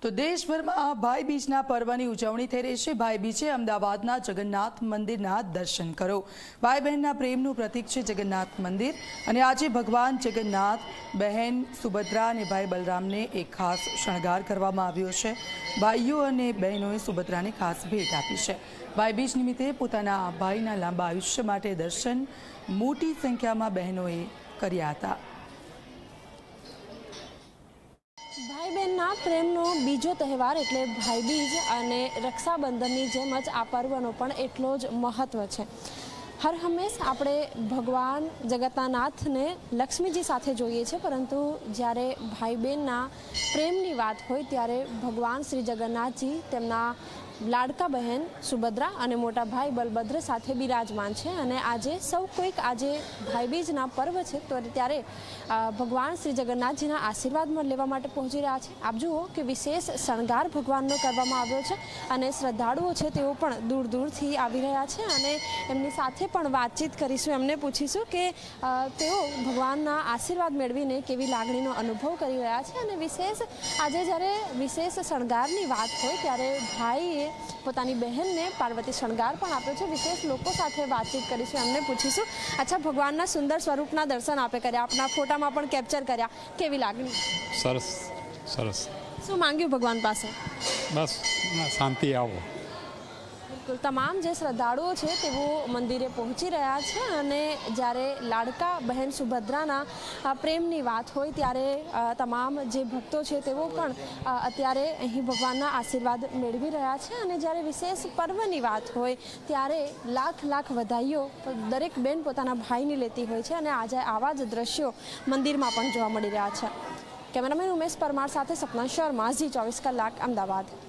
તો દેશભરમાં ભાઈ બીજના પર્વની ઉજવણી થઈ રહી છે। ભાઈ બીજે અમદાવાદના જગન્નાથ મંદિરના દર્શન કરો। ભાઈ બહેનના પ્રેમનું પ્રતીક છે જગન્નાથ મંદિર અને આજે ભગવાન જગન્નાથ, બહેન સુભદ્રા અને ભાઈ બલરામને એક ખાસ શણગાર કરવામાં આવ્યો છે। ભાઈઓ અને બહેનોએ સુભદ્રાને ખાસ ભેટ આપી છે। ભાઈ બીજ નિમિત્તે પોતાના ભાઈના લાંબા આયુષ્ય માટે દર્શન મોટી સંખ્યામાં બહેનોએ કર્યા હતા। भाई बहन प्रेमनो बीजो तहेवार एटले भाई बीज अने रक्षाबंधननी जेम ज आ पर्वनो पण एटलो ज महत्व छे। हर हमेश आपणे भगवान जगन्नाथ ने लक्ष्मीजी साथे जोईए छे, परंतु ज्यारे भाई बहनना प्रेमनी वात होय त्यारे भगवान श्री जगन्नाथजी तेमना लाडका बहन सुभद्रा और मोटा भाई बलभद्र साथे बिराजमान है। और आज सौ कोईक आज भाई बीजना पर्व है तो त्यारे भगवान श्री जगन्नाथजीना आशीर्वाद लेवा माटे पहुंची रह्या छे। आप जुओ कि विशेष शणगार भगवाननो करवामां आव्यो छे अने श्रद्धाळुओ छे तेओ पण दूर दूरथी आवी रह्या छे अने एमनी साथे पण वातचीत करीशुं। एमने पूछीशुं के तेओ भगवानना आशीर्वाद मेळवीने केवी लागणीनो अनुभव करी रह्या छे। अने विशेष आजे ज्यारे विशेष शणगारनी वात होय त्यारे भाईए पोतानी बहन ने पार्वती शणगार पण आप्यो छे। विशेष लोको साथे बातचीत करीशुं, एमने पूछीशुं अच्छा भगवानना सुंदर स्वरूपना दर्शन आपे कर्या, आपना फोटामां पण केप्चर कर्या, केवी लागणी? सरस सरस। शुं मांग्युं भगवान पासे? बस शांति आवो। बिल्कुल तमाम जे श्रद्धाळुओ छे तेओ मंदिरे पहोंची रह्या छे अने ज्यारे लाडका बहन सुभद्राना प्रेमनी वात होय त्यारे तमाम जे भक्तो छे तेओ पण अत्यारे અહીં ભગવાનના આશીર્વાદ મેળવી રહ્યા છે। અને જ્યારે વિશેષ પર્વની વાત હોય ત્યારે લાખ લાખ વધાઈઓ દરેક બેન પોતાના ભાઈની લેતી હોય છે અને આજે આવા જ દ્રશ્યો મંદિરમાં પણ જોવા મળી રહ્યા છે। કેમેરામેન ઉમેશ પરમાર સાથે સપના શર્મા, ઝી 24 કલાક, અમદાવાદ।